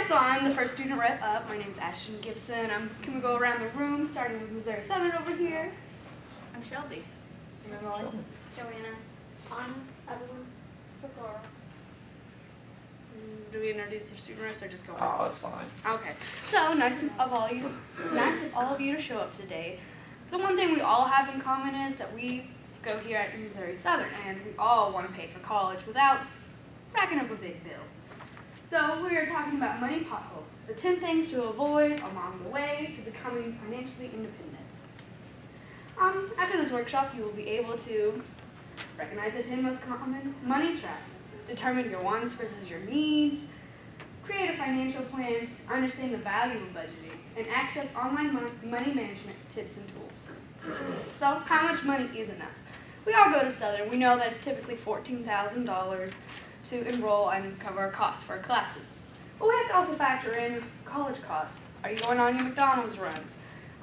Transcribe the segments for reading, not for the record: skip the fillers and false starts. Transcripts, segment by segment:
Alright, so I'm the first student rep up. My name is Ashton Gibson. I'm going to go around the room, starting with Missouri Southern over here. I'm Shelby. I'm Emily. Joanna. I'm Evelyn. Socorro. Do we introduce our student reps or just go Oh, that's fine. Okay. So nice of all of you to show up today. The one thing we all have in common is that we go here at Missouri Southern, and we all want to pay for college without racking up a big bill. So we are talking about money potholes, the 10 things to avoid along the way to becoming financially independent. After this workshop, you will be able to recognize the 10 most common money traps, determine your wants versus your needs, create a financial plan, understand the value of budgeting, and access online money management tips and tools. So how much money is enough? We all go to Southern. We know that it's typically $14,000 to enroll and cover our costs for our classes. But we have to also factor in college costs. Are you going on your McDonald's runs?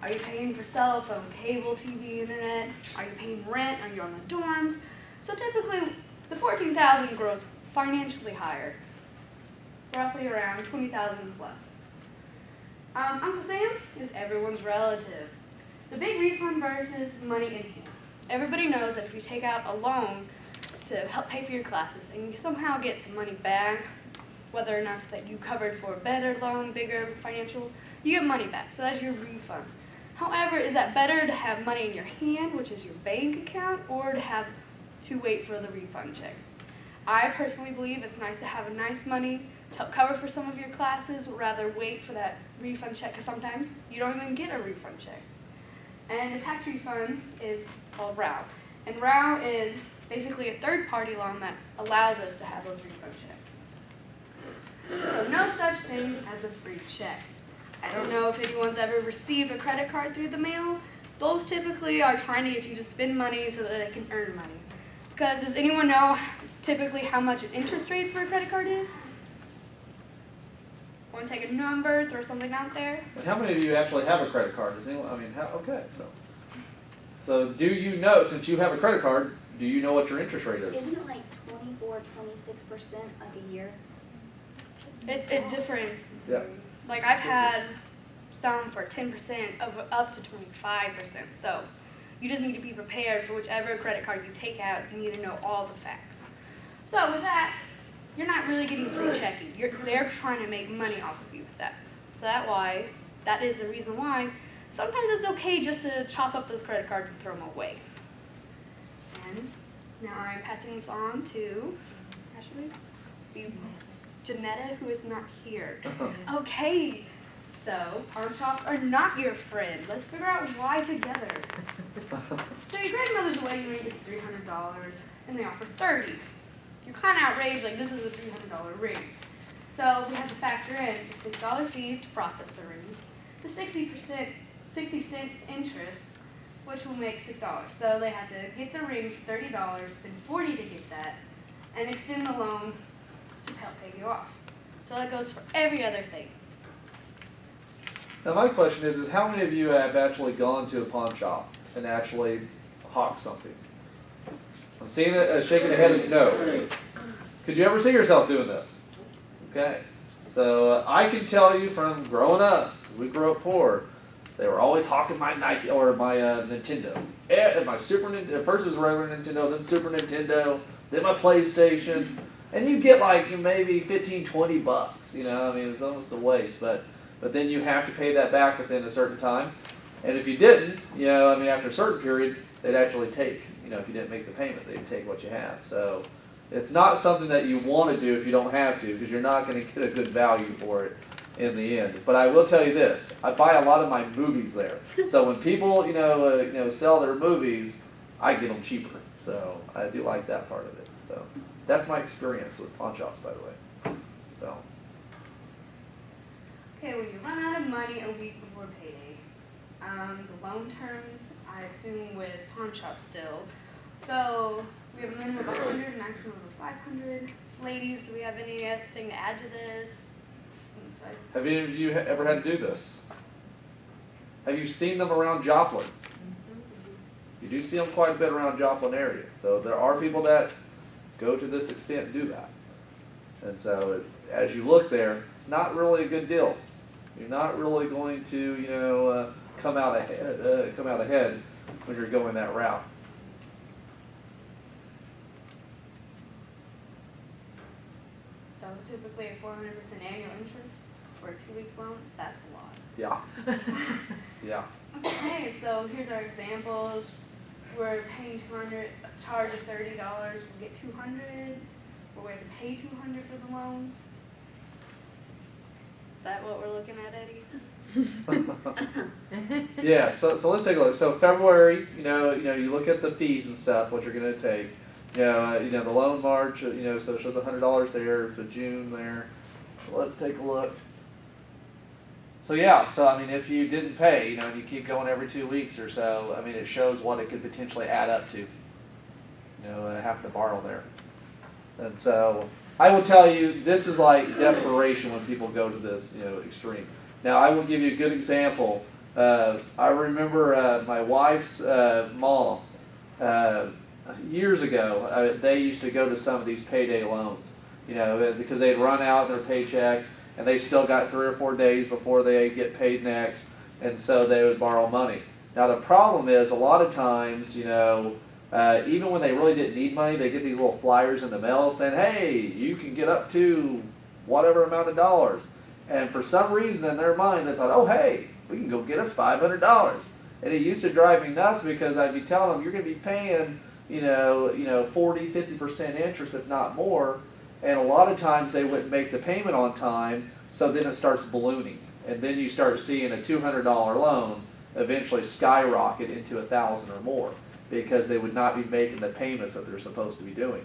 Are you paying for cell phone, cable, TV, internet? Are you paying rent? Are you on the dorms? So typically, the $14,000 grows financially higher, roughly around $20,000 plus. Uncle Sam is everyone's relative. The big refund versus money in hand. Everybody knows that if you take out a loan to help pay for your classes and you somehow get some money back, whether or not that you covered for a better loan, bigger financial, you get money back. So that's your refund. However, is that better to have money in your hand, which is your bank account, or to wait for the refund check? I personally believe it's nice to have a nice money to help cover for some of your classes, rather wait for that refund check, because sometimes you don't even get a refund check. And the tax refund is called ROW. And ROW is basically a third-party loan that allows us to have those refund checks. So no such thing as a free check. I don't know if anyone's ever received a credit card through the mail. Those typically are trying to get you to spend money so that they can earn money. Because does anyone know typically how much an interest rate for a credit card is? Want to take a number, throw something out there? And how many of you actually have a credit card? Does anyone? Okay. So do you know, since you have a credit card, do you know what your interest rate is? Isn't it like 24, 26% like a year? It differs. Yeah. Like I've had some for 10% of up to 25%. So you just need to be prepared for whichever credit card you take out. You need to know all the facts. So with that, you're not really getting free checking. They're trying to make money off of you with that. So that is the reason why sometimes it's okay just to chop up those credit cards and throw them away. And now I'm passing this on to Janetta, who is not here. Okay, so pawn shops are not your friend. Let's figure out why together. So your grandmother's wedding ring is $300, and they offer $30. You're kind of outraged, like this is a $300 ring. So we have to factor in the $6 fee to process the ring, the 60 cent interest, which will make $6. So they have to get the ring for $30, spend $40 to get that, and extend the loan to help pay you off. So that goes for every other thing. Now my question is how many of you have actually gone to a pawn shop and actually hawked something? I'm seeing it, shaking the head, no. Could you ever see yourself doing this? Okay. So I can tell you from growing up, because we grew up poor, they were always hawking my Nike or my Nintendo. My Super Nintendo, first it was regular Nintendo, then Super Nintendo, then my PlayStation. And you get like maybe 15, 20 bucks, you know, I mean, it's almost a waste, but then you have to pay that back within a certain time. And if you didn't, you know, I mean, after a certain period, they'd actually take, you know, if you didn't make the payment, they'd take what you have. So it's not something that you want to do if you don't have to, because you're not going to get a good value for it in the end. But I will tell you this, I buy a lot of my movies there. So when people, you know, sell their movies, I get them cheaper. So I do like that part of it. So that's my experience with pawn shops, by the way. So. Okay, when you run out of money a week before payday, the loan terms, I assume with pawn shops still. So we have a minimum of 100, maximum of 500. Ladies, do we have anything to add to this? Have any of you ever had to do this? Have you seen them around Joplin? You do see them quite a bit around Joplin area. So there are people that go to this extent and do that. And so as you look there, it's not really a good deal. You're not really going to, come out ahead when you're going that route. So typically a 400% annual interest for a 2-week loan, that's a lot. Yeah. Yeah. Okay, so here's our examples. We're paying $200, a charge of $30, we'll get $200. We're going to pay $200 for the loan. Is that what we're looking at, Eddie? Yeah, so let's take a look. So February, you look at the fees and stuff, what you're gonna take. The loan March, so it shows $100 there, so June there. So let's take a look. So yeah, so I mean, if you didn't pay, and you keep going every 2 weeks or so, I mean, it shows what it could potentially add up to. Have to borrow there. And so I will tell you, this is like desperation when people go to this, extreme. Now, I will give you a good example. I remember my wife's mom, years ago, they used to go to some of these payday loans, because they'd run out their paycheck and they still got 3 or 4 days before they get paid next, and so they would borrow money. Now, the problem is a lot of times, even when they really didn't need money, they get these little flyers in the mail saying, hey, you can get up to whatever amount of dollars. And for some reason in their mind, they thought, oh, hey, we can go get us $500. And it used to drive me nuts because I'd be telling them, you're going to be paying, 40, 50% interest, if not more. And a lot of times they wouldn't make the payment on time, so then it starts ballooning. And then you start seeing a $200 loan eventually skyrocket into $1,000 or more because they would not be making the payments that they're supposed to be doing.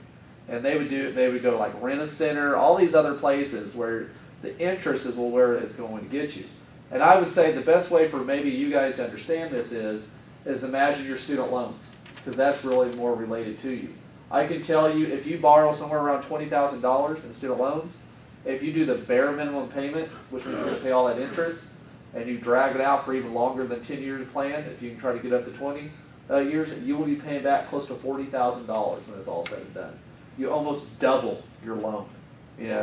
And they would go to like Rent-A-Center, all these other places where the interest is where it's going to get you. And I would say the best way for maybe you guys to understand this is imagine your student loans, because that's really more related to you. I can tell you, if you borrow somewhere around $20,000 in student loans, if you do the bare minimum payment, which means you're going to pay all that interest, and you drag it out for even longer than 10-year plan, if you can try to get up to 20 years, you will be paying back close to $40,000 when it's all said and done. You almost double your loan.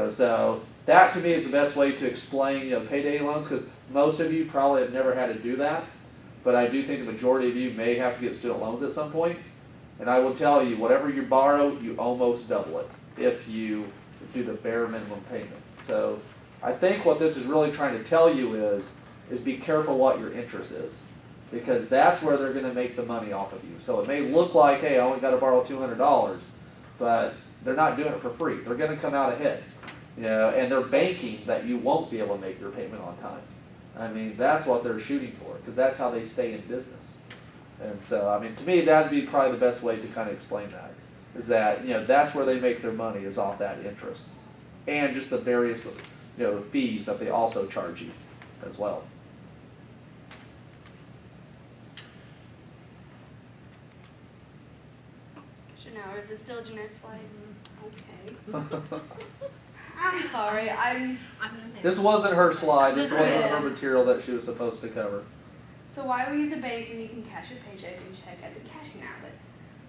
So that to me is the best way to explain, payday loans, because most of you probably have never had to do that, but I do think the majority of you may have to get student loans at some point. And I will tell you, whatever you borrow, you almost double it if you do the bare minimum payment. So I think what this is really trying to tell you is be careful what your interest is, because that's where they're going to make the money off of you. So it may look like, hey, I only got to borrow $200, but they're not doing it for free. They're going to come out ahead, and they're banking that you won't be able to make your payment on time. I mean, that's what they're shooting for, because that's how they stay in business. And so, I mean, to me, that would be probably the best way to kind of explain that, is that, that's where they make their money, is off that interest. And just the various, fees that they also charge you as well. So now, is this still Jeanette's slide? Okay. I'm sorry, This wasn't her slide. This wasn't her material that she was supposed to cover. So why we use a bank when you can cash your paycheck and check at the cashing outlet?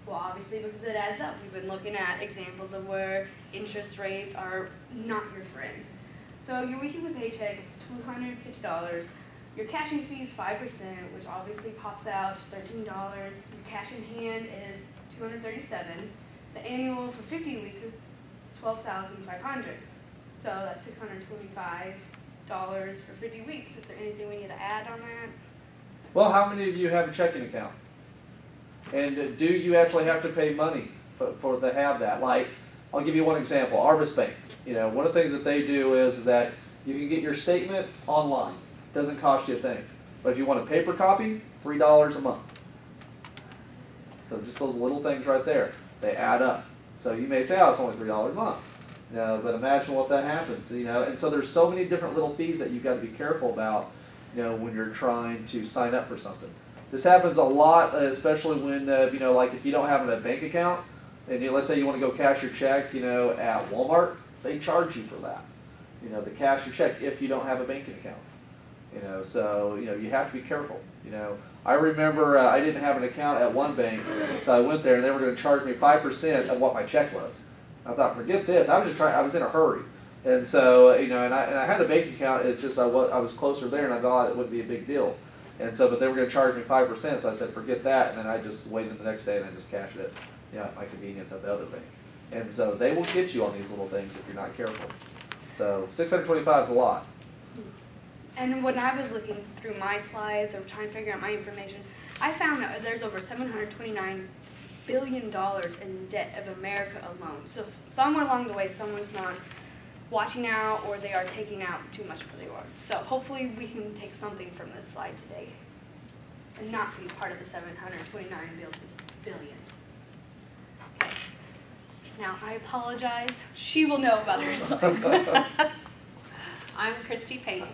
Well, obviously because it adds up. We've been looking at examples of where interest rates are not your friend. So your weekly paycheck is $250. Your cashing fee is 5%, which obviously pops out $13. Your cash in hand is $237. The annual for 50 weeks is $12,500. So that's $625 for 50 weeks. Is there anything we need to add on that? Well, how many of you have a checking account? And do you actually have to pay money for to have that? Like, I'll give you one example. Arvis Bank. One of the things that they do is that you can get your statement online. It doesn't cost you a thing. But if you want a paper copy, $3 a month. So just those little things right there, they add up. So you may say, oh, it's only $3 a month. But imagine what that happens. And so there's so many different little fees that you've got to be careful about, when you're trying to sign up for something. This happens a lot, especially when, like if you don't have a bank account, and let's say you want to go cash your check, at Walmart, they charge you for that. To cash your check if you don't have a banking account. So, you have to be careful. I remember I didn't have an account at one bank, so I went there and they were going to charge me 5% of what my check was. I thought, forget this. I was in a hurry. And so, you know, and I had a bank account, it's just I was closer there and I thought it wouldn't be a big deal. And so, but they were gonna charge me 5%, so I said, forget that, and then I just waited the next day and I just cashed it, you know, at my convenience at the other bank. And so they will get you on these little things if you're not careful. So 625 is a lot. And when I was looking through my slides or trying to figure out my information, I found that there's over $729 billion in debt of America alone. So somewhere along the way, someone's not watching out or they are taking out too much for the order. So hopefully we can take something from this slide today and not be part of the 729 billion. Okay. Now I apologize. She will know about her slides. I'm Christy Payton.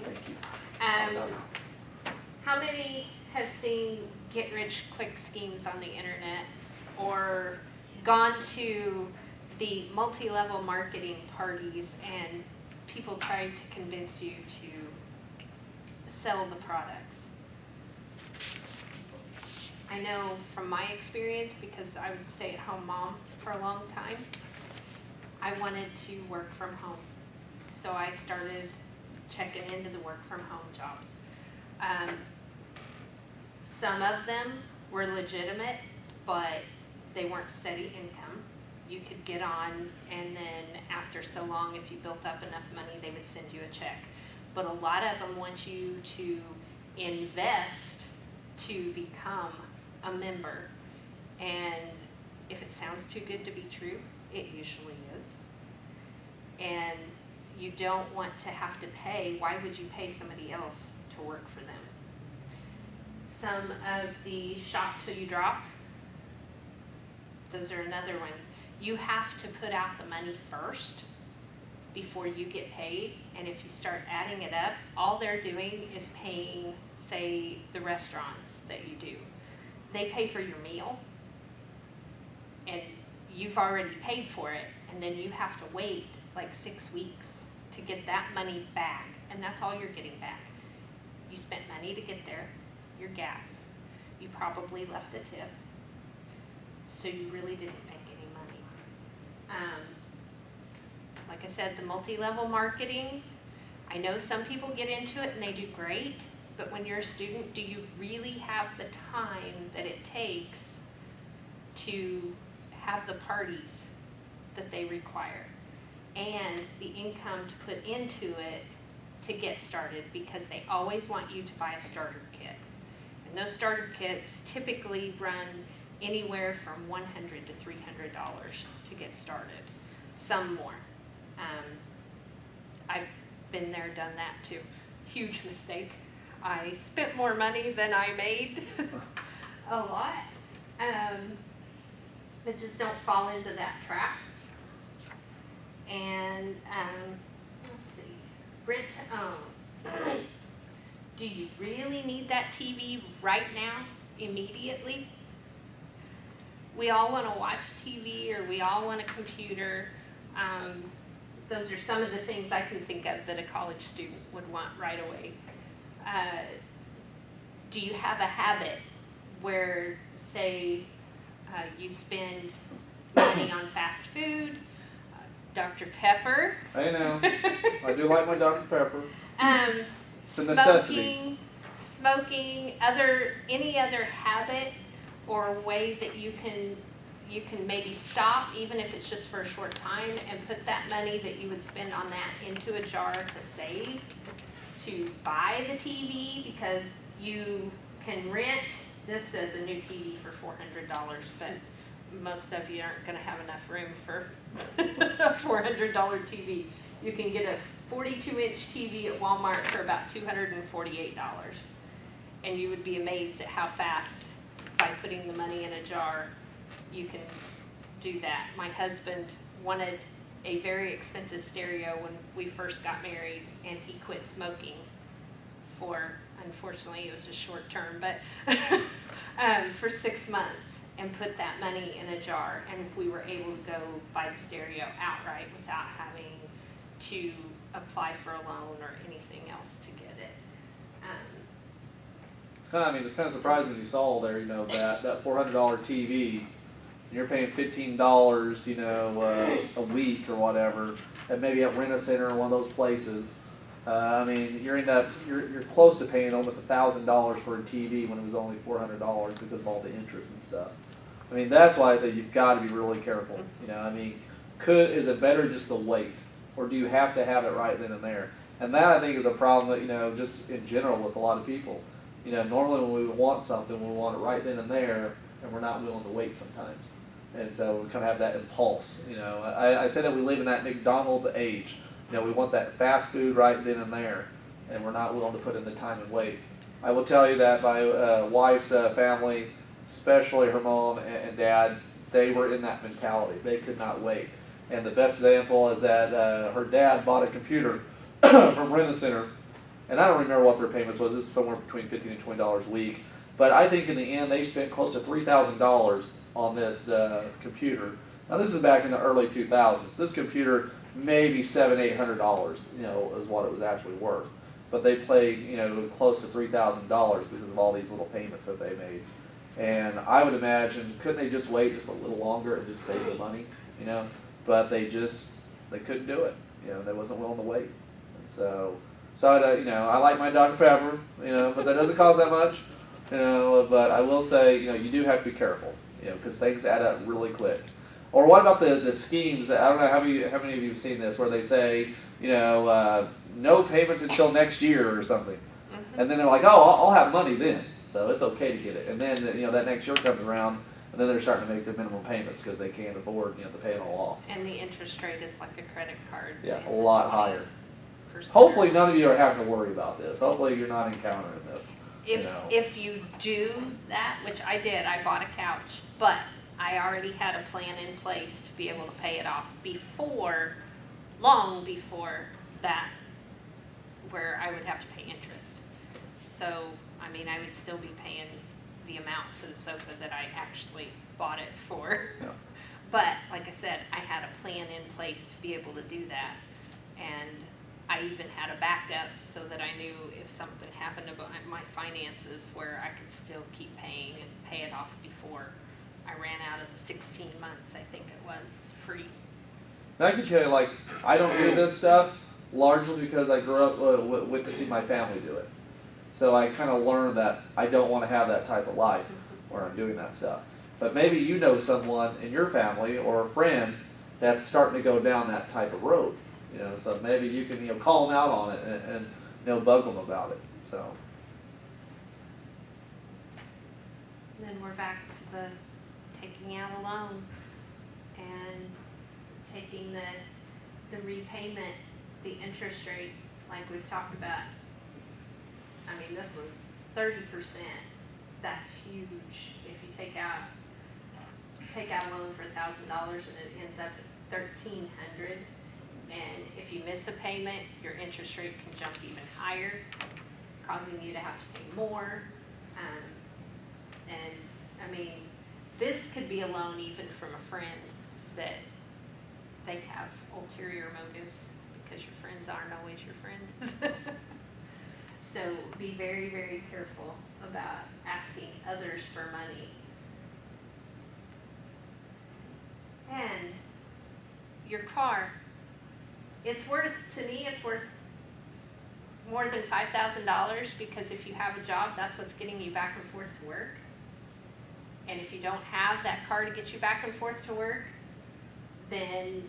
How many have seen get-rich-quick schemes on the internet or gone to the multi-level marketing parties and people tried to convince you to sell the products? I know from my experience, because I was a stay-at-home mom for a long time, I wanted to work from home. So I started checking into the work from home jobs. Some of them were legitimate, but they weren't steady income. You could get on, and then after so long, if you built up enough money, they would send you a check. But a lot of them want you to invest to become a member. And if it sounds too good to be true, it usually is. And you don't want to have to pay. Why would you pay somebody else to work for them? Some of the shop till you drop, those are another one. You have to put out the money first before you get paid. And if you start adding it up, all they're doing is paying, say, the restaurants that you do. They pay for your meal, and you've already paid for it, and then you have to wait like 6 weeks to get that money back, and that's all you're getting back. You spent money to get there, your gas. You probably left a tip, so you really didn't make any money. Like I said, the multi-level marketing, I know some people get into it and they do great, but when you're a student, do you really have the time that it takes to have the parties that they require and the income to put into it to get started? Because they always want you to buy a starter kit. And those starter kits typically run anywhere from $100 to $300 to get started, some more. I've been there, done that too. Huge mistake. I spent more money than I made, a lot. But just don't fall into that trap. And let's see, rent to own. Do you really need that TV right now, immediately? We all want to watch TV, or we all want a computer. Those are some of the things I can think of that a college student would want right away. Do you have a habit where, say, you spend money on fast food, Dr. Pepper? I know. I do like my Dr. Pepper. It's a necessity. Smoking, any other habit or way that you can maybe stop, even if it's just for a short time, and put that money that you would spend on that into a jar to save, to buy the TV, because you can rent. This says a new TV for $400, but most of you aren't going to have enough room for a $400 TV. You can get a 42-inch TV at Walmart for about $248, and you would be amazed at how fast, by putting the money in a jar, you can do that. My husband wanted a very expensive stereo when we first got married, and he quit smoking for, unfortunately it was just short term, but for 6 months, and put that money in a jar, and we were able to go buy the stereo outright without having to apply for a loan or anything else to get it. It's kind of surprising you saw there, you know, that $400 TV, and you're paying $15, you know, a week or whatever. and maybe at Rent-A-Center or one of those places, I mean, you're close to paying almost $1,000 for a TV when it was only $400 because of all the interest and stuff. I mean, that's why I say you've got to be really careful. You know, I mean, is it better just to wait, or do you have to have it right then and there? And that, I think, is a problem that, you know, just in general with a lot of people. You know, normally when we want something, we want it right then and there, and we're not willing to wait sometimes. And so we kind of have that impulse. You know, I say that we live in that McDonald's age. You know, we want that fast food right then and there, and we're not willing to put in the time and wait. I will tell you that my wife's family, especially her mom and dad, they were in that mentality. They could not wait. And the best example is that her dad bought a computer from Rent-A-Center, and I don't remember what their payments was. It's somewhere between $15 and $20 a week. But I think in the end they spent close to $3,000 on this computer. Now this is back in the early 2000s. This computer maybe $700, $800, you know, is what it was actually worth. But they paid, you know, close to $3,000 because of all these little payments that they made. And I would imagine, couldn't they just wait just a little longer and just save the money, you know? But they couldn't do it. You know, they wasn't willing to wait. And so you know, I like my Dr. Pepper, you know, but that doesn't cost that much, you know. But I will say, you know, you do have to be careful, you know, because things add up really quick. Or what about the schemes? I don't know how many of you have seen this, where they say, you know, no payments until next year or something, and then they're like, oh, I'll have money then, so it's okay to get it. And then, you know, that next year comes around, and then they're starting to make their minimum payments because they can't afford, you know, to pay it all off. And the interest rate is like a credit card. Yeah, a lot higher. 20%. Hopefully none of you are having to worry about this. Hopefully you're not encountering this. If you do that, which I did, I bought a couch, but I already had a plan in place to be able to pay it off long before that, where I would have to pay interest. So, I mean, I would still be paying the amount for the sofa that I actually bought it for. Yeah. But, like I said, I had a plan in place to be able to do that. And I even had a backup so that I knew if something happened to my finances, where I could still keep paying and pay it off before I ran out of the 16 months, I think it was, free. And I can tell you, like, I don't do this stuff largely because I grew up witnessing my family do it. So I kind of learned that I don't want to have that type of life where I'm doing that stuff. But maybe you know someone in your family or a friend that's starting to go down that type of road. You know, so maybe you can, you know, call them out on it and you know, bug them about it. So. Then we're back to the taking out a loan and taking the repayment, the interest rate, like we've talked about. I mean, this one's 30%. That's huge. If you take out a loan for $1,000 and it ends up at $1,300, and if you miss a payment, your interest rate can jump even higher, causing you to have to pay more. And I mean, this could be a loan even from a friend that they have ulterior motives, because your friends aren't always your friends. So be very, very careful about asking others for money. And your car, to me, it's worth more than $5,000, because if you have a job, that's what's getting you back and forth to work. And if you don't have that car to get you back and forth to work, then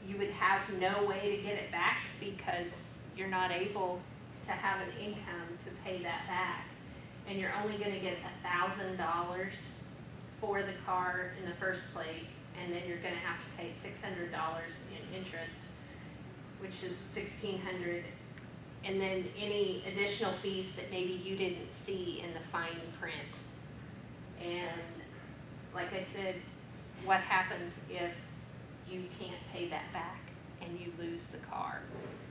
you would have no way to get it back, because you're not able to have an income to pay that back. And you're only going to get $1,000 for the car in the first place, and then you're going to have to pay $600 in interest, which is $1,600, and then any additional fees that maybe you didn't see in the fine print. And like I said, what happens if you can't pay that back and you lose the car?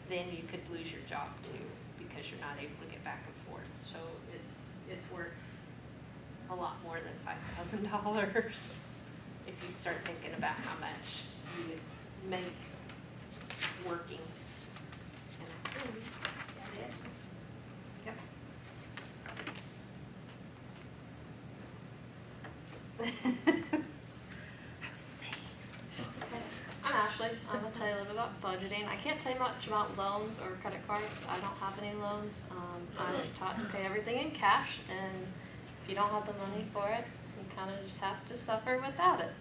Then you could lose your job too, because you're not able to get back and forth. So it's worth a lot more than $5,000 if you start thinking about how much you would make working. And I think that's it. Yep. I was saved. I'm Ashley. I'm gonna tell you a little bit about budgeting. I can't tell you much about loans or credit cards. I don't have any loans. I was taught to pay everything in cash, and if you don't have the money for it, you kind of just have to suffer without it.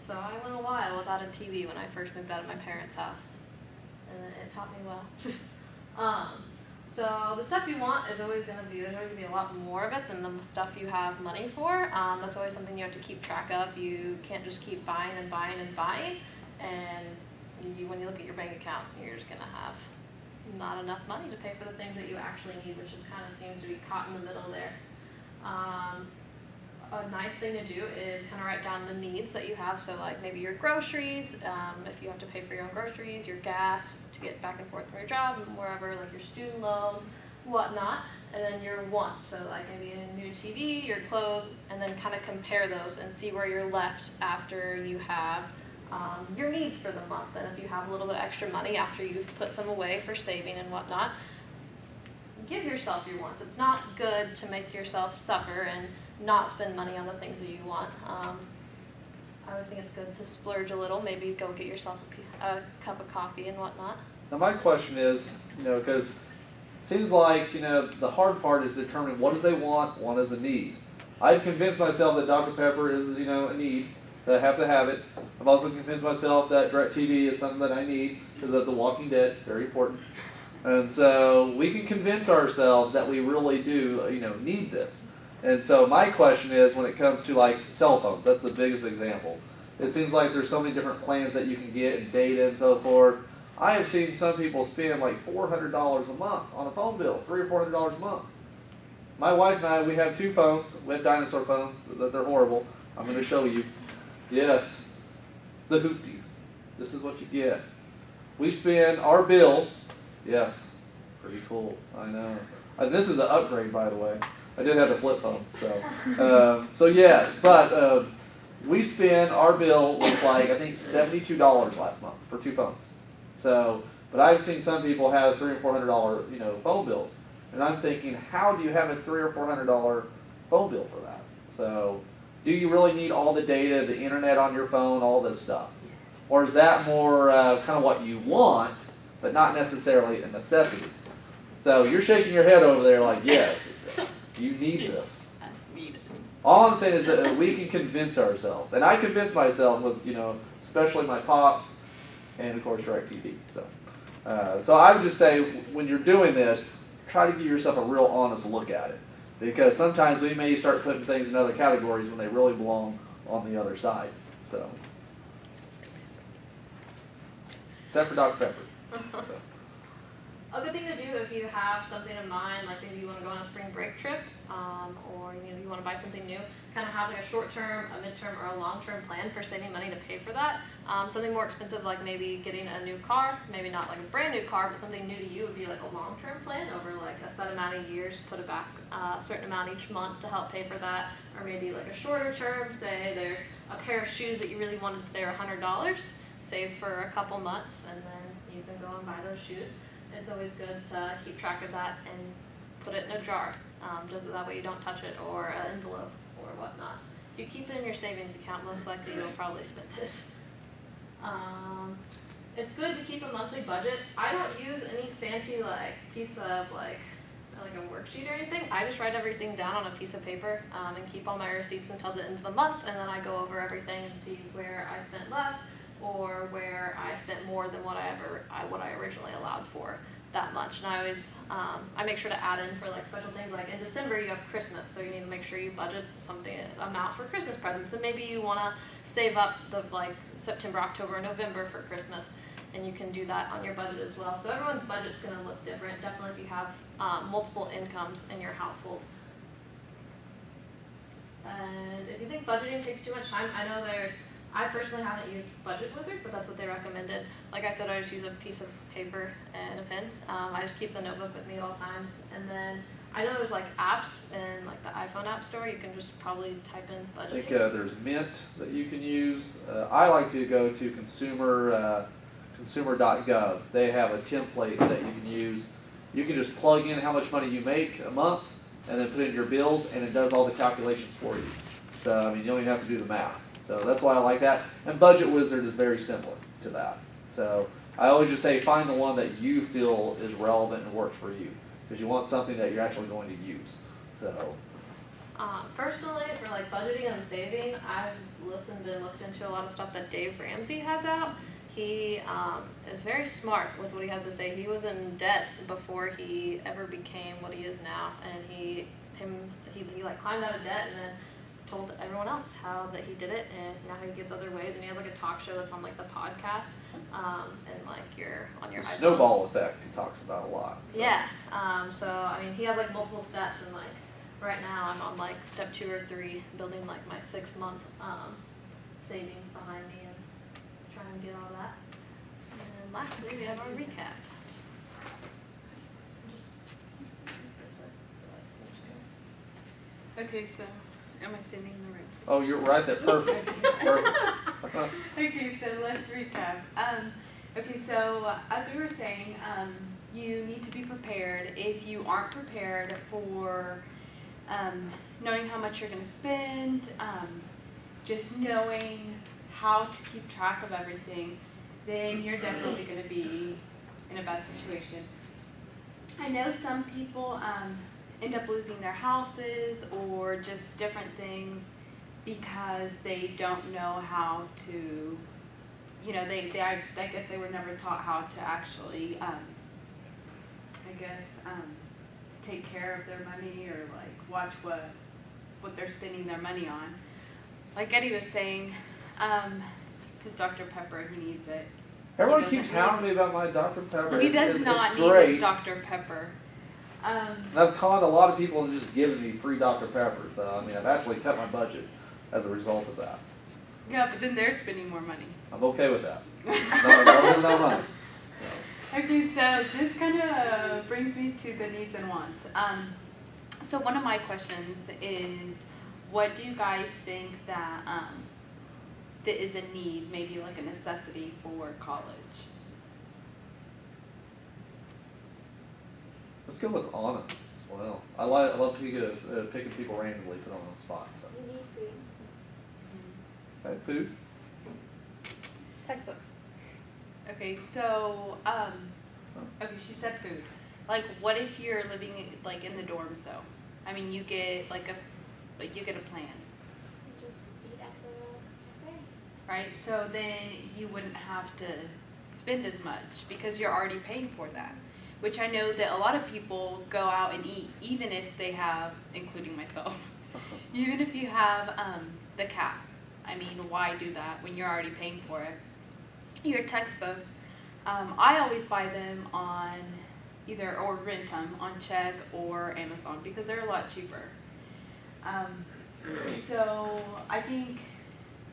So I went a while without a TV when I first moved out of my parents' house, and it taught me well. So the stuff you want is always going to be, there's always going to be a lot more of it than the stuff you have money for. That's always something you have to keep track of. You can't just keep buying and buying and buying, and when you look at your bank account, you're just going to have not enough money to pay for the things that you actually need, which just kind of seems to be caught in the middle there. A nice thing to do is kind of write down the needs that you have. So like maybe your groceries, if you have to pay for your own groceries, your gas to get back and forth from your job and wherever, like your student loans, whatnot, and then your wants. So like maybe a new TV, your clothes, and then kind of compare those and see where you're left after you have your needs for the month. And if you have a little bit of extra money after you've put some away for saving and whatnot, give yourself your wants. It's not good to make yourself suffer and not spend money on the things that you want. I always think it's good to splurge a little, maybe go get yourself a cup of coffee and whatnot. Now my question is, because it seems like, the hard part is determining what does they want, what is a need. I've convinced myself that Dr. Pepper is, a need, that I have to have it. I've also convinced myself that DirecTV is something that I need, because of The Walking Dead, very important. And so we can convince ourselves that we really do, need this. And so my question is, when it comes to like cell phones, that's the biggest example. It seems like there's so many different plans that you can get and data and so forth. I have seen some people spend like $400 a month on a phone bill, $300 or $400 a month. My wife and I, we have 2 phones. We have dinosaur phones. They're horrible. I'm going to show you. Yes, the hoopty. This is what you get. We spend our bill. Yes, pretty cool. I know. And this is an upgrade, by the way. I did have a flip phone, so yes, but we spend, our bill was like, I think $72 last month for 2 phones. So, but I've seen some people have $300 or $400, phone bills, and I'm thinking, how do you have a $300 or $400 phone bill for that? So, do you really need all the data, the internet on your phone, all this stuff, or is that more kind of what you want, but not necessarily a necessity? So you're shaking your head over there like, yes. You need this. All I'm saying is that we can convince ourselves, and I convince myself with, especially my pops, and of course DirecTV. So I would just say, when you're doing this, try to give yourself a real honest look at it, because sometimes we may start putting things in other categories when they really belong on the other side. So, except for Dr. Pepper. A good thing to do if you have something in mind, like maybe you want to go on a spring break trip, or you want to buy something new, kind of have like a short-term, a mid-term, or a long-term plan for saving money to pay for that. Something more expensive, like maybe getting a new car, maybe not like a brand new car, but something new to you would be like a long-term plan over like a set amount of years, put it back a certain amount each month to help pay for that. Or maybe like a shorter term, say there's a pair of shoes that you really wanted, they're $100, save for a couple months, and then you can go and buy those shoes. It's always good to keep track of that and put it in a jar, just that way you don't touch it, or an envelope or whatnot. If you keep it in your savings account, most likely you'll probably spend this. It's good to keep a monthly budget. I don't use any fancy piece of like a worksheet or anything. I just write everything down on a piece of paper and keep all my receipts until the end of the month, and then I go over everything and see where I spent less, or where I spent more than what I originally allowed for that much. And I always, I make sure to add in for like special things, like in December you have Christmas, so you need to make sure you budget something, amount for Christmas presents, and maybe you want to save up the September, October, November for Christmas, and you can do that on your budget as well. So everyone's budget's going to look different, definitely if you have multiple incomes in your household. And if you think budgeting takes too much time, I personally haven't used Budget Wizard, but that's what they recommended. Like I said, I just use a piece of paper and a pen. I just keep the notebook with me at all times. And then I know there's like apps in like the iPhone app store. You can just probably type in budgeting. I think there's Mint that you can use. I like to go to consumer.gov. They have a template that you can use. You can just plug in how much money you make a month, and then put in your bills, and it does all the calculations for you. So, you don't even have to do the math. So that's why I like that. And Budget Wizard is very similar to that. So I always just say find the one that you feel is relevant and works for you, because you want something that you're actually going to use. So Personally, for like budgeting and saving, I've listened and looked into a lot of stuff that Dave Ramsey has out. He is very smart with what he has to say. He was in debt before he ever became what he is now, and he like climbed out of debt and then told everyone else how that he did it, and now he gives other ways, and he has like a talk show that's on like the podcast, and like you're on your the iPhone. snowball effect he talks about a lot. So. Yeah. So I mean, he has like multiple steps, and like right now I'm on like step 2 or 3, building like my 6-month savings behind me and trying to get all that. And lastly, we have our recast. Okay, so am I standing in the right? Oh, you're right there. Perfect. Perfect. Okay, so let's recap. Okay, so as we were saying, you need to be prepared. If you aren't prepared for knowing how much you're going to spend, just knowing how to keep track of everything, then you're definitely going to be in a bad situation. I know some people end up losing their houses or just different things because they don't know how to, you know, I guess they were never taught how to actually, take care of their money or like watch what they're spending their money on. Like Eddie was saying, his Dr. Pepper, he needs it. Everyone keeps hounding me about my Dr. Pepper. He does it's not need great. his Dr. Pepper. And I've conned a lot of people into just giving me free Dr. Pepper. So, I mean, I've actually cut my budget as a result of that. Yeah, but then they're spending more money. I'm okay with that. No money. Okay, so this kind of brings me to the needs and wants. So one of my questions is, what do you guys think that that is a need, maybe like a necessity for college? Let's go with Anna. Well, I love picking people randomly, put them on the spot. So. You need food. Okay, food. Textbooks. Okay, so okay, she said food. Like, what if you're living like in the dorms though? I mean, you get like you get a plan, You just eat at the cafe. right? So then you wouldn't have to spend as much because you're already paying for that. Which I know that a lot of people go out and eat, even if they have, including myself, even if you have the cap. I mean, why do that when you're already paying for it? Your textbooks, I always buy them on or rent them on Check or Amazon because they're a lot cheaper. So I think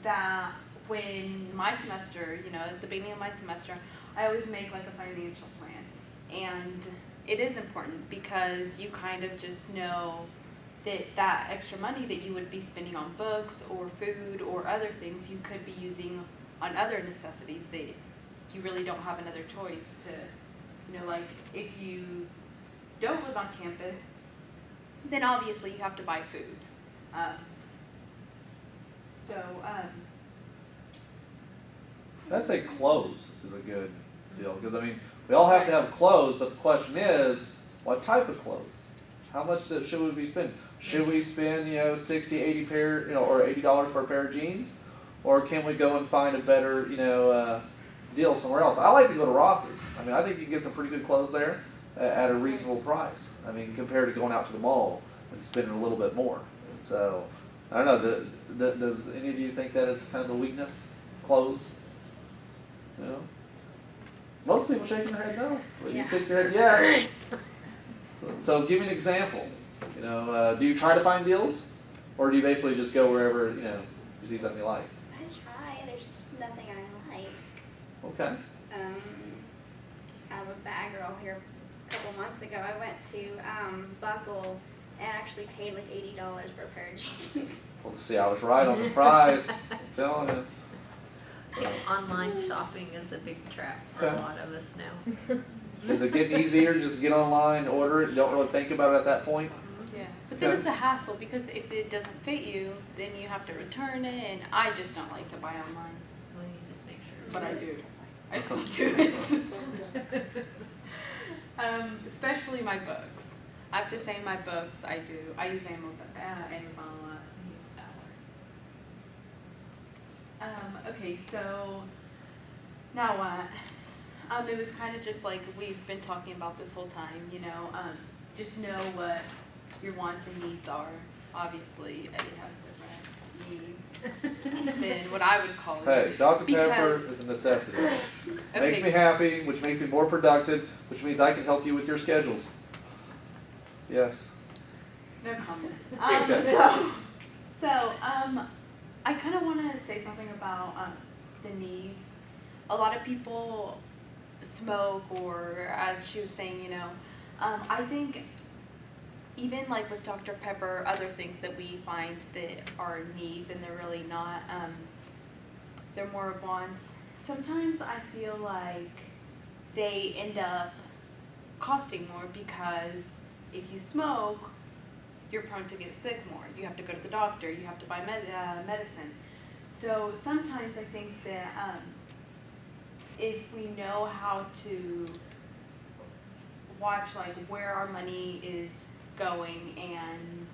that when my semester, you know, at the beginning of my semester, I always make like a financial plan. And it is important because you kind of just know that extra money that you would be spending on books or food or other things you could be using on other necessities that you really don't have another choice to, you know, like if you don't live on campus, then obviously you have to buy food. I'd say clothes is a good deal because, I mean, we all have to have clothes, but the question is, what type of clothes? How much should we be spending? Should we spend, you know, 60, 80 pair, you know, or $80 for a pair of jeans? Or can we go and find a better, you know, deal somewhere else? I like to go to Ross's. I mean, I think you can get some pretty good clothes there at a reasonable price. I mean, compared to going out to the mall and spending a little bit more. And so, I don't know, does any of you think that is kind of a weakness? Clothes? You know? Most people shaking their head no. But you shake your head yes. So give me an example. You know, do you try to find deals? Or do you basically just go wherever, you know, you see something you like? I try. There's just nothing I like. Okay. Just kind of a bad girl here. A couple months ago, I went to Buckle and actually paid like $80 for a pair of jeans. Well, see, I was right on the price. I'm telling you. I think online shopping is a big trap for a lot of us now. Is it getting easier? Just get online, order it, don't really think about it at that point? Yeah, but then it's a hassle because if it doesn't fit you, then you have to return it, and I just don't like to buy online. Well, you just make sure. But I do. I still do it. Especially my books. I have to say my books, I do. I use Amazon a lot. Okay, so now what? It was kind of just like we've been talking about this whole time, you know, just know what your wants and needs are. Obviously, Eddie has different needs than what I would call it. Hey, Dr. Pepper Because- is a necessity. Makes Okay. me happy, which makes me more productive, which means I can help you with your schedules. Yes. No comments. Okay. So, I kind of want to say something about the needs. A lot of people smoke, or as she was saying, you know, I think even like with Dr. Pepper, other things that we find that are needs and they're really not, they're more wants. Sometimes I feel like they end up costing more because if you smoke, you're prone to get sick more. You have to go to the doctor. You have to buy medicine. So sometimes I think that if we know how to watch like where our money is going and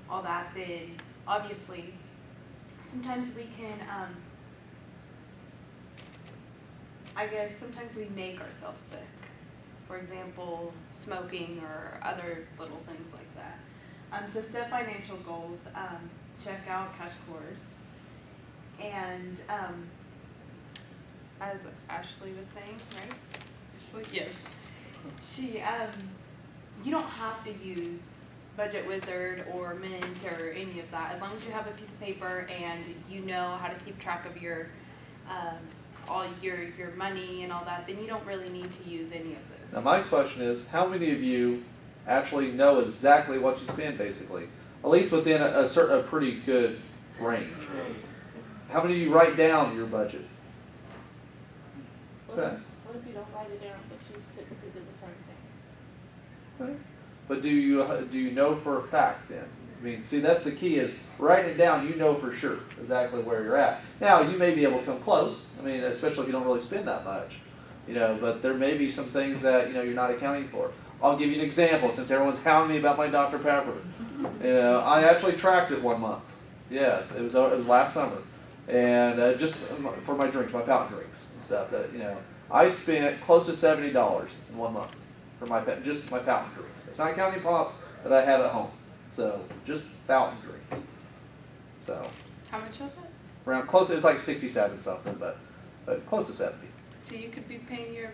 all that, then obviously sometimes we can, I guess sometimes we make ourselves sick. For example, smoking or other little things like that. So set financial goals, check out CashCourse, and as Ashley was saying, right? Ashley? Yes. She, you don't have to use Budget Wizard or Mint or any of that. As long as you have a piece of paper and you know how to keep track of your, all your money and all that, then you don't really need to use any of this. Now my question is, how many of you actually know exactly what you spend, basically? At least within a pretty good range. How many of you write down your budget? Okay. What if you don't write it down, but you typically do the same thing? Okay. But do you know for a fact then? I mean, see, that's the key, is writing it down, you know for sure exactly where you're at. Now, you may be able to come close, I mean, especially if you don't really spend that much, you know, but there may be some things that, you know, you're not accounting for. I'll give you an example, since everyone's hounding me about my Dr. Pepper. You know, I actually tracked it 1 month. Yes, it was last summer. And just for my drinks, my fountain drinks and stuff, that, you know, I spent close to $70 in 1 month for just my fountain drinks. It's not counting pop that I have at home. So just fountain drinks. So How much was it? around close, it was like 67 something, but close to 70. So you could be paying your